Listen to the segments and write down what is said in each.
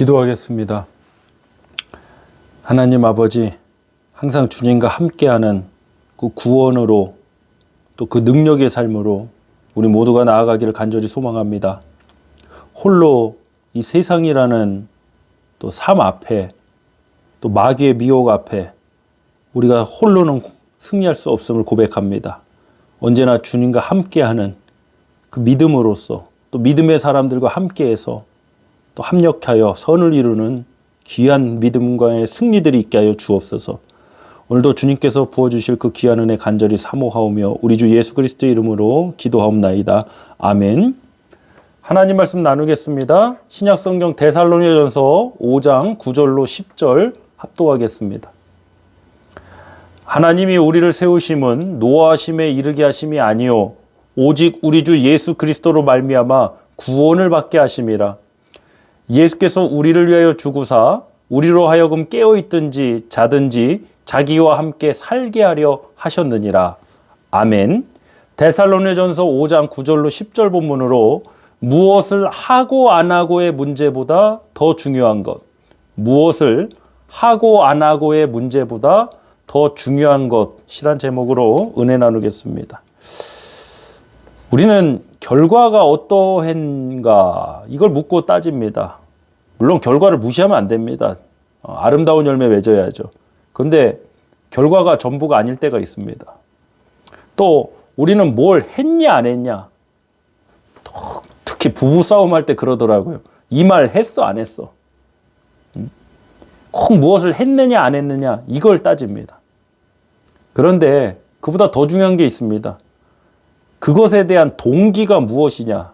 기도하겠습니다. 하나님 아버지, 항상 주님과 함께하는 그 구원으로 또 그 능력의 삶으로 우리 모두가 나아가기를 간절히 소망합니다. 홀로 이 세상이라는 또 삶 앞에 또 마귀의 미혹 앞에 우리가 홀로는 승리할 수 없음을 고백합니다. 언제나 주님과 함께하는 그 믿음으로써 또 믿음의 사람들과 함께해서 또 합력하여 선을 이루는 귀한 믿음과의 승리들이 있게 하여 주옵소서. 오늘도 주님께서 부어주실 그 귀한 은혜 간절히 사모하오며 우리 주 예수 그리스도의 이름으로 기도하옵나이다. 아멘. 하나님 말씀 나누겠습니다. 신약성경 데살로니가전서 5장 9절로 10절 합독하겠습니다. 하나님이 우리를 세우심은 노하심에 이르게 하심이 아니요 오직 우리 주 예수 그리스도로 말미암아 구원을 받게 하심이라. 예수께서 우리를 위하여 죽으사 우리로 하여금 깨어있든지 자든지 자기와 함께 살게 하려 하셨느니라. 아멘. 데살로니가전서 5장 9절로 10절 본문으로 무엇을 하고 안 하고의 문제보다 더 중요한 것, 무엇을 하고 안 하고의 문제보다 더 중요한 것이란 제목으로 은혜 나누겠습니다. 우리는 결과가 어떠한가 이걸 묻고 따집니다. 물론 결과를 무시하면 안 됩니다. 아름다운 열매 맺어야죠. 그런데 결과가 전부가 아닐 때가 있습니다. 또 우리는 뭘 했냐 안 했냐, 특히 부부싸움 할 때 그러더라고요. 이 말 했어 안 했어. 꼭 무엇을 했느냐 안 했느냐 이걸 따집니다. 그런데 그보다 더 중요한 게 있습니다. 그것에 대한 동기가 무엇이냐,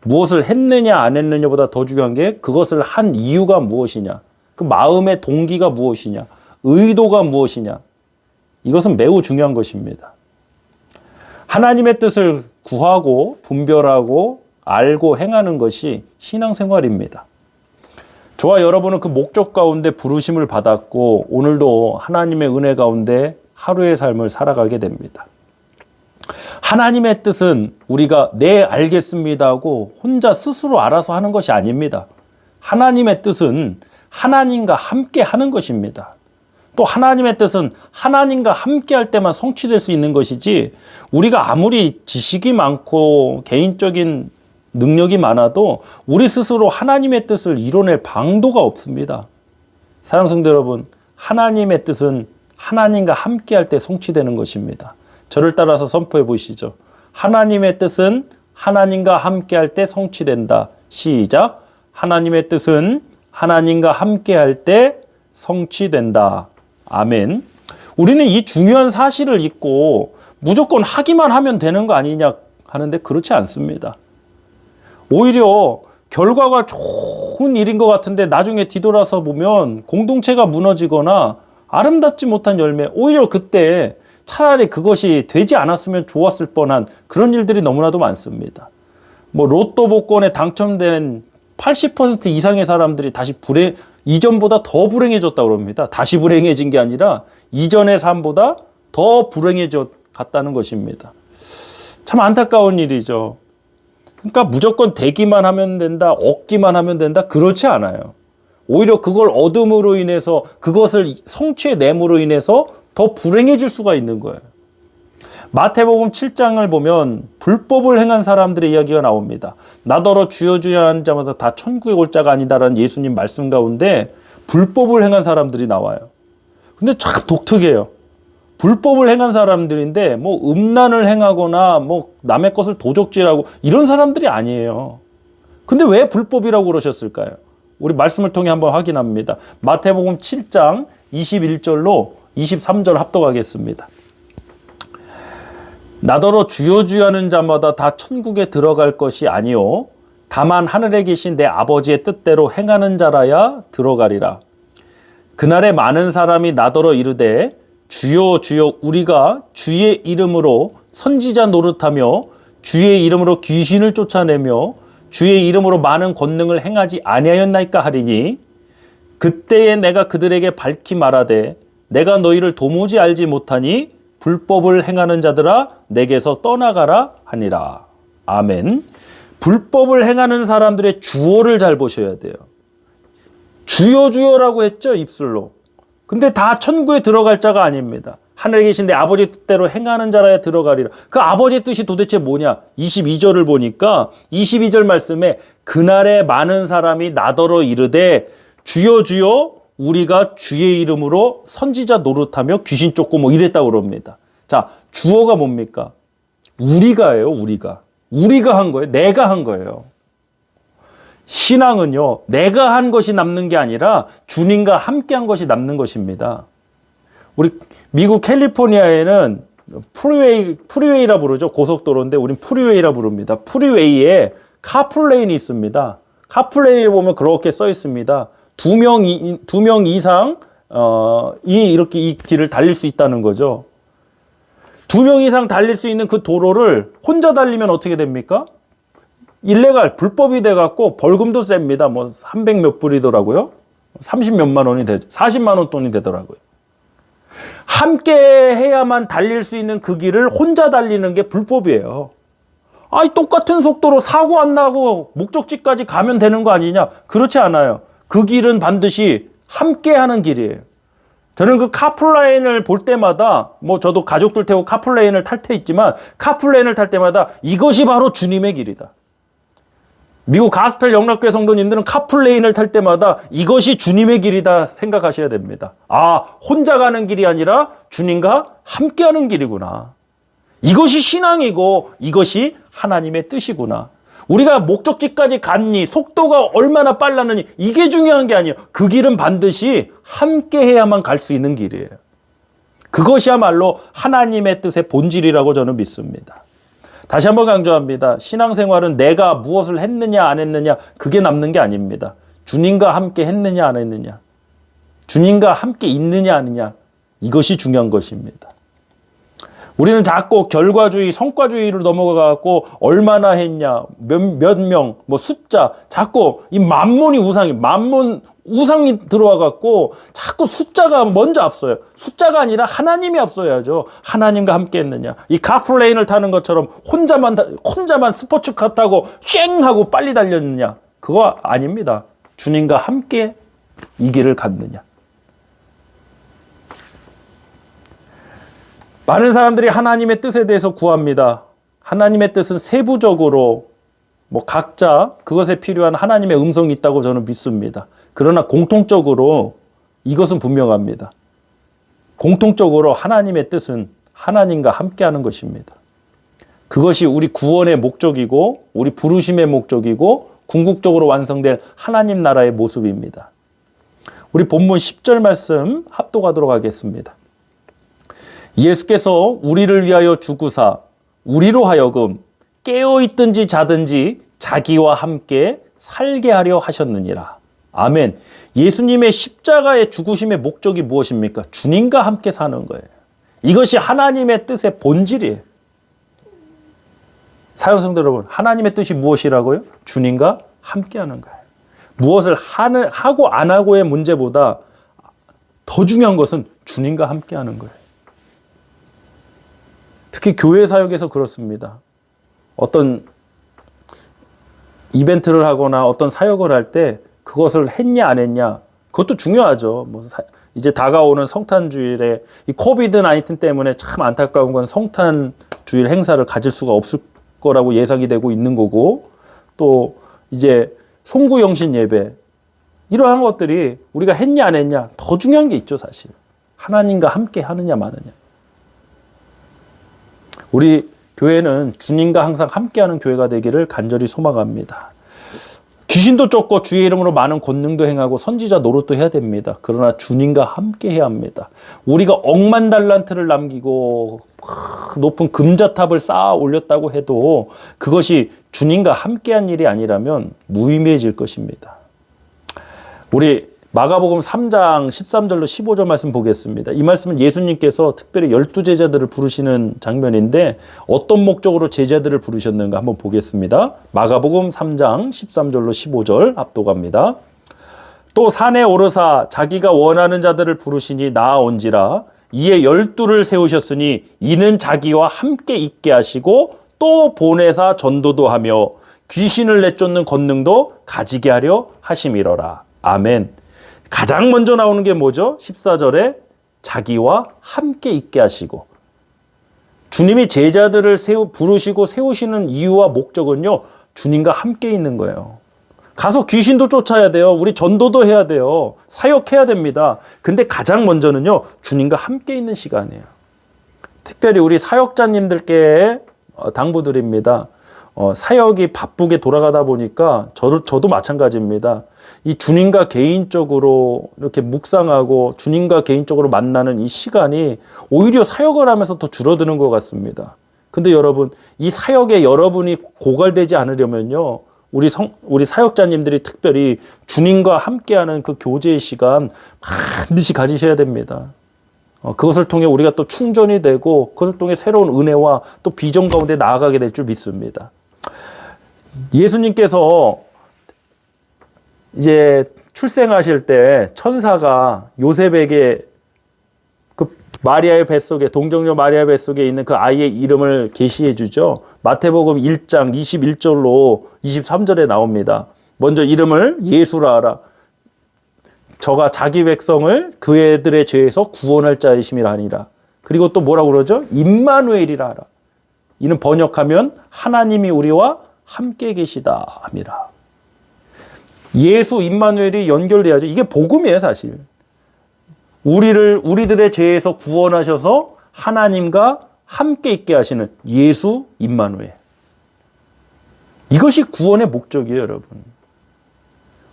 무엇을 했느냐 안 했느냐보다 더 중요한 게 그것을 한 이유가 무엇이냐, 그 마음의 동기가 무엇이냐, 의도가 무엇이냐, 이것은 매우 중요한 것입니다. 하나님의 뜻을 구하고 분별하고 알고 행하는 것이 신앙생활입니다. 저와 여러분은 그 목적 가운데 부르심을 받았고 오늘도 하나님의 은혜 가운데 하루의 삶을 살아가게 됩니다. 하나님의 뜻은 우리가 네 알겠습니다 하고 혼자 스스로 알아서 하는 것이 아닙니다. 하나님의 뜻은 하나님과 함께 하는 것입니다. 또 하나님의 뜻은 하나님과 함께 할 때만 성취될 수 있는 것이지, 우리가 아무리 지식이 많고 개인적인 능력이 많아도 우리 스스로 하나님의 뜻을 이뤄낼 방도가 없습니다. 사랑하는 성도 여러분, 하나님의 뜻은 하나님과 함께 할 때 성취되는 것입니다. 저를 따라서 선포해 보시죠. 하나님의 뜻은 하나님과 함께 할 때 성취된다. 시작. 하나님의 뜻은 하나님과 함께 할 때 성취된다. 아멘. 우리는 이 중요한 사실을 잊고 무조건 하기만 하면 되는 거 아니냐 하는데 그렇지 않습니다. 오히려 결과가 좋은 일인 것 같은데 나중에 뒤돌아서 보면 공동체가 무너지거나 아름답지 못한 열매, 오히려 그때 차라리 그것이 되지 않았으면 좋았을 뻔한 그런 일들이 너무나도 많습니다. 로또 복권에 당첨된 80% 이상의 사람들이 다시 이전보다 더 불행해졌다고 합니다. 다시 불행해진 게 아니라 이전의 삶보다 더 불행해져 갔다는 것입니다. 참 안타까운 일이죠. 그러니까 무조건 되기만 하면 된다, 얻기만 하면 된다, 그렇지 않아요. 오히려 그걸 얻음으로 인해서, 그것을 성취해냄으로 인해서 더 불행해질 수가 있는 거예요. 마태복음 7장을 보면 불법을 행한 사람들의 이야기가 나옵니다. 나더러 주여 주여 하는 자마다 다 천국에 올 자가 아니다라는 예수님 말씀 가운데 불법을 행한 사람들이 나와요. 근데 참 독특해요. 불법을 행한 사람들인데 음란을 행하거나 남의 것을 도적질하고 이런 사람들이 아니에요. 근데 왜 불법이라고 그러셨을까요? 우리 말씀을 통해 한번 확인합니다. 마태복음 7장 21절로 23절 합독하겠습니다. 나더러 주여 주여 하는 자마다 다 천국에 들어갈 것이 아니요 다만 하늘에 계신 내 아버지의 뜻대로 행하는 자라야 들어가리라. 그날에 많은 사람이 나더러 이르되 주여 주여 우리가 주의 이름으로 선지자 노릇하며 주의 이름으로 귀신을 쫓아내며 주의 이름으로 많은 권능을 행하지 아니하였나이까 하리니 그때에 내가 그들에게 밝히 말하되 내가 너희를 도무지 알지 못하니 불법을 행하는 자들아 내게서 떠나가라 하니라. 아멘. 불법을 행하는 사람들의 주어를 잘 보셔야 돼요. 주여 주여라고 했죠, 입술로. 근데 다 천국에 들어갈 자가 아닙니다. 하늘에 계신 내 아버지 뜻대로 행하는 자라야 들어가리라. 그 아버지의 뜻이 도대체 뭐냐? 22절을 보니까 22절 말씀에 그날에 많은 사람이 나더러 이르되 주여 주여 우리가 주의 이름으로 선지자 노릇하며 귀신 쫓고 뭐 이랬다고 그럽니다. 자, 주어가 뭡니까? 우리가예요, 우리가. 우리가 한 거예요. 내가 한 거예요. 신앙은요, 내가 한 것이 남는 게 아니라 주님과 함께 한 것이 남는 것입니다. 우리 미국 캘리포니아에는 프리웨이라 부르죠. 고속도로인데 우린 프리웨이라 부릅니다. 프리웨이에 카풀레인이 있습니다. 카풀레인에 보면 그렇게 써 있습니다. 두 명 이상 이렇게 이 길을 달릴 수 있다는 거죠. 2명 이상 달릴 수 있는 그 도로를 혼자 달리면 어떻게 됩니까? 일레갈, 불법이 돼갖고 벌금도 셉니다. 뭐 300 몇 불이더라고요. 30 몇만 원이 되죠. 40만 원 돈이 되더라고요. 함께 해야만 달릴 수 있는 그 길을 혼자 달리는 게 불법이에요. 아니, 똑같은 속도로 사고 안 나고 목적지까지 가면 되는 거 아니냐? 그렇지 않아요. 그 길은 반드시 함께 하는 길이에요. 저는 그 카풀레인을 볼 때마다, 뭐 저도 가족들 태우고 카풀레인을 탈 때 있지만, 카풀레인을 탈 때마다 이것이 바로 주님의 길이다. 미국 가스펠 영락교회 성도님들은 카풀레인을 탈 때마다 이것이 주님의 길이다 생각하셔야 됩니다. 아, 혼자 가는 길이 아니라 주님과 함께하는 길이구나. 이것이 신앙이고 이것이 하나님의 뜻이구나. 우리가 목적지까지 갔니, 속도가 얼마나 빨랐느니 이게 중요한 게 아니에요. 그 길은 반드시 함께해야만 갈 수 있는 길이에요. 그것이야말로 하나님의 뜻의 본질이라고 저는 믿습니다. 다시 한번 강조합니다. 신앙생활은 내가 무엇을 했느냐 안 했느냐 그게 남는 게 아닙니다. 주님과 함께 했느냐 안 했느냐, 주님과 함께 있느냐 아니냐, 이것이 중요한 것입니다. 우리는 자꾸 결과주의, 성과주의로 넘어가고 얼마나 했냐, 몇 명, 뭐 숫자, 자꾸 이 만문이 우상이 들어와갖고 자꾸 숫자가 먼저 앞서요. 숫자가 아니라 하나님이 앞서야죠. 하나님과 함께 했느냐. 이 카풀레인을 타는 것처럼 혼자만 스포츠카 타고 쨍 하고 빨리 달렸느냐. 그거 아닙니다. 주님과 함께 이 길을 갔느냐. 많은 사람들이 하나님의 뜻에 대해서 구합니다. 하나님의 뜻은 세부적으로 뭐 각자 그것에 필요한 하나님의 음성이 있다고 저는 믿습니다. 그러나 공통적으로 이것은 분명합니다. 공통적으로 하나님의 뜻은 하나님과 함께하는 것입니다. 그것이 우리 구원의 목적이고 우리 부르심의 목적이고 궁극적으로 완성될 하나님 나라의 모습입니다. 우리 본문 10절 말씀 합독하도록 하겠습니다. 예수께서 우리를 위하여 죽으사 우리로 하여금 깨어있든지 자든지 자기와 함께 살게 하려 하셨느니라. 아멘. 예수님의 십자가의 죽으심의 목적이 무엇입니까? 주님과 함께 사는 거예요. 이것이 하나님의 뜻의 본질이에요. 사랑성도 여러분, 하나님의 뜻이 무엇이라고요? 주님과 함께 하는 거예요. 무엇을 하고 안 하고의 문제보다 더 중요한 것은 주님과 함께 하는 거예요. 특히 교회 사역에서 그렇습니다. 어떤 이벤트를 하거나 어떤 사역을 할 때 그것을 했냐 안 했냐, 그것도 중요하죠. 이제 다가오는 성탄주일에 이 코비드 19 때문에 참 안타까운 건 성탄주일 행사를 가질 수가 없을 거라고 예상이 되고 있는 거고, 또 이제 송구영신 예배, 이러한 것들이 우리가 했냐 안 했냐 더 중요한 게 있죠. 사실 하나님과 함께 하느냐 마느냐. 우리 교회는 주님과 항상 함께하는 교회가 되기를 간절히 소망합니다. 귀신도 쫓고 주의 이름으로 많은 권능도 행하고 선지자 노릇도 해야 됩니다. 그러나 주님과 함께 해야 합니다. 우리가 억만 달란트를 남기고 높은 금자탑을 쌓아 올렸다고 해도 그것이 주님과 함께한 일이 아니라면 무의미해질 것입니다. 우리 마가복음 3장 13절로 15절 말씀 보겠습니다. 이 말씀은 예수님께서 특별히 12제자들을 부르시는 장면인데 어떤 목적으로 제자들을 부르셨는가 한번 보겠습니다. 마가복음 3장 13절로 15절 합독합니다. 또 산에 오르사 자기가 원하는 자들을 부르시니 나아온지라. 이에 12를 세우셨으니 이는 자기와 함께 있게 하시고 또 보내사 전도도 하며 귀신을 내쫓는 권능도 가지게 하려 하심이로라. 아멘. 가장 먼저 나오는 게 뭐죠? 14절에 자기와 함께 있게 하시고, 주님이 제자들을 부르시고 세우시는 이유와 목적은요, 주님과 함께 있는 거예요. 가서 귀신도 쫓아야 돼요. 우리 전도도 해야 돼요. 사역해야 됩니다. 근데 가장 먼저는요, 주님과 함께 있는 시간이에요. 특별히 우리 사역자님들께 당부드립니다. 사역이 바쁘게 돌아가다 보니까 저도 마찬가지입니다. 이 주님과 개인적으로 이렇게 묵상하고 주님과 개인적으로 만나는 이 시간이 오히려 사역을 하면서 더 줄어드는 것 같습니다. 근데 여러분, 이 사역에 여러분이 고갈되지 않으려면요, 우리 사역자님들이 특별히 주님과 함께하는 그 교제의 시간 반드시 가지셔야 됩니다. 그것을 통해 우리가 또 충전이 되고, 그것을 통해 새로운 은혜와 또 비전 가운데 나아가게 될 줄 믿습니다. 예수님께서 이제 출생하실 때 천사가 요셉에게 그 마리아의 뱃속에, 동정녀 마리아의 뱃속에 있는 그 아이의 이름을 계시해 주죠. 마태복음 1장 21절로 23절에 나옵니다. 먼저 이름을 예수라 하라. 저가 자기 백성을 그애들의 죄에서 구원할 자이심이라 하니라. 그리고 또 뭐라고 그러죠? 임마누엘이라 하라. 이는 번역하면 하나님이 우리와 함께 계시다 함이라. 예수 임마누엘이 연결돼야죠. 이게 복음이에요, 사실. 우리들의 죄에서 구원하셔서 하나님과 함께 있게 하시는 예수 임마누엘. 이것이 구원의 목적이에요, 여러분.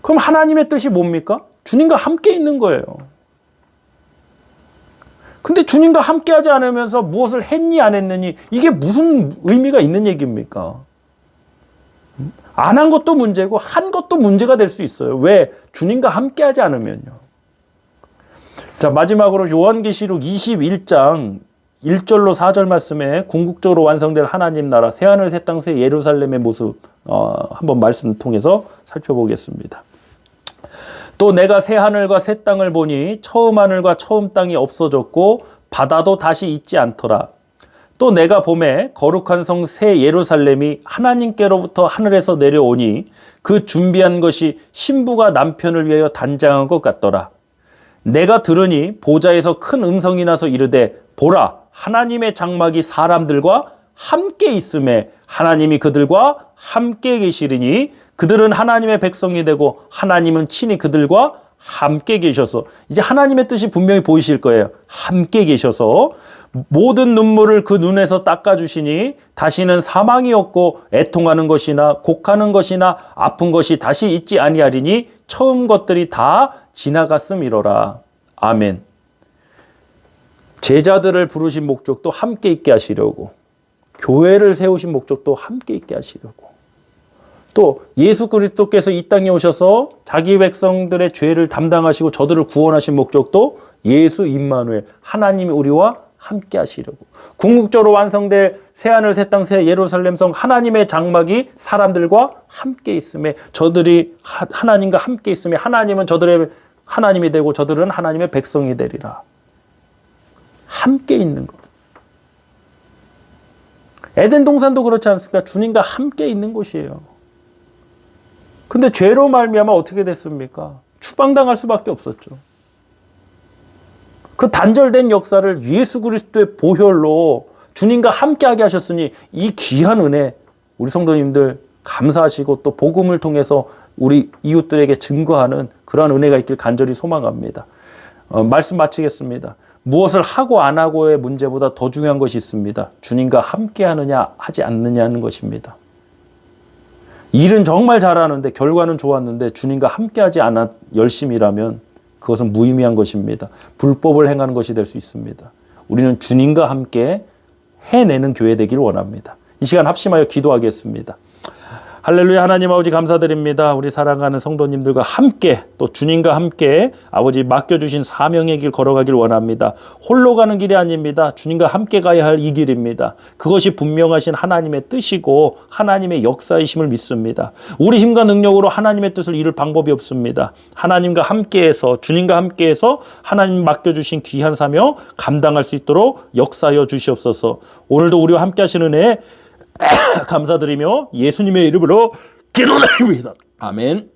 그럼 하나님의 뜻이 뭡니까? 주님과 함께 있는 거예요. 근데 주님과 함께 하지 않으면서 무엇을 했니 안 했느니, 이게 무슨 의미가 있는 얘기입니까? 안 한 것도 문제고 한 것도 문제가 될 수 있어요. 왜? 주님과 함께 하지 않으면요. 자, 마지막으로 요한계시록 21장 1절로 4절 말씀에 궁극적으로 완성될 하나님 나라, 새하늘 새 땅 새 예루살렘의 모습 한번 말씀 통해서 살펴보겠습니다. 또 내가 새 하늘과 새 땅을 보니 처음 하늘과 처음 땅이 없어졌고 바다도 다시 있지 않더라. 또 내가 보매 거룩한 성 새 예루살렘이 하나님께로부터 하늘에서 내려오니 그 준비한 것이 신부가 남편을 위하여 단장한 것 같더라. 내가 들으니 보좌에서 큰 음성이 나서 이르되 보라, 하나님의 장막이 사람들과 함께 있음에 하나님이 그들과 함께 계시리니 그들은 하나님의 백성이 되고 하나님은 친히 그들과 함께 계셔서, 이제 하나님의 뜻이 분명히 보이실 거예요. 함께 계셔서 모든 눈물을 그 눈에서 닦아주시니 다시는 사망이 없고 애통하는 것이나 곡하는 것이나 아픈 것이 다시 있지 아니하리니 처음 것들이 다 지나갔음이로라. 아멘. 제자들을 부르신 목적도 함께 있게 하시려고, 교회를 세우신 목적도 함께 있게 하시려고, 또 예수 그리스도께서 이 땅에 오셔서 자기 백성들의 죄를 담당하시고 저들을 구원하신 목적도 예수 임마누엘, 하나님이 우리와 함께 하시려고, 궁극적으로 완성될 새하늘 새 땅 새 예루살렘 성 하나님의 장막이 사람들과 함께 있음에, 저들이 하나님과 함께 있음에 하나님은 저들의 하나님이 되고 저들은 하나님의 백성이 되리라. 함께 있는 것. 에덴 동산도 그렇지 않습니까? 주님과 함께 있는 곳이에요. 근데 죄로 말미암아 어떻게 됐습니까? 추방당할 수밖에 없었죠. 그 단절된 역사를 예수 그리스도의 보혈로 주님과 함께하게 하셨으니 이 귀한 은혜, 우리 성도님들 감사하시고 또 복음을 통해서 우리 이웃들에게 증거하는 그러한 은혜가 있길 간절히 소망합니다. 말씀 마치겠습니다. 무엇을 하고 안 하고의 문제보다 더 중요한 것이 있습니다. 주님과 함께 하느냐 하지 않느냐 하는 것입니다. 일은 정말 잘하는데 결과는 좋았는데 주님과 함께하지 않아 열심이라면 그것은 무의미한 것입니다. 불법을 행하는 것이 될 수 있습니다. 우리는 주님과 함께 해내는 교회 되기를 원합니다. 이 시간 합심하여 기도하겠습니다. 할렐루야. 하나님 아버지 감사드립니다. 우리 사랑하는 성도님들과 함께 또 주님과 함께 아버지 맡겨주신 사명의 길 걸어가길 원합니다. 홀로 가는 길이 아닙니다. 주님과 함께 가야 할 이 길입니다. 그것이 분명하신 하나님의 뜻이고 하나님의 역사이심을 믿습니다. 우리 힘과 능력으로 하나님의 뜻을 이룰 방법이 없습니다. 하나님과 함께해서 주님과 함께해서 하나님 맡겨주신 귀한 사명 감당할 수 있도록 역사하여 주시옵소서. 오늘도 우리와 함께 하시는 은혜 감사드리며 예수님의 이름으로 기도드립니다. 아멘.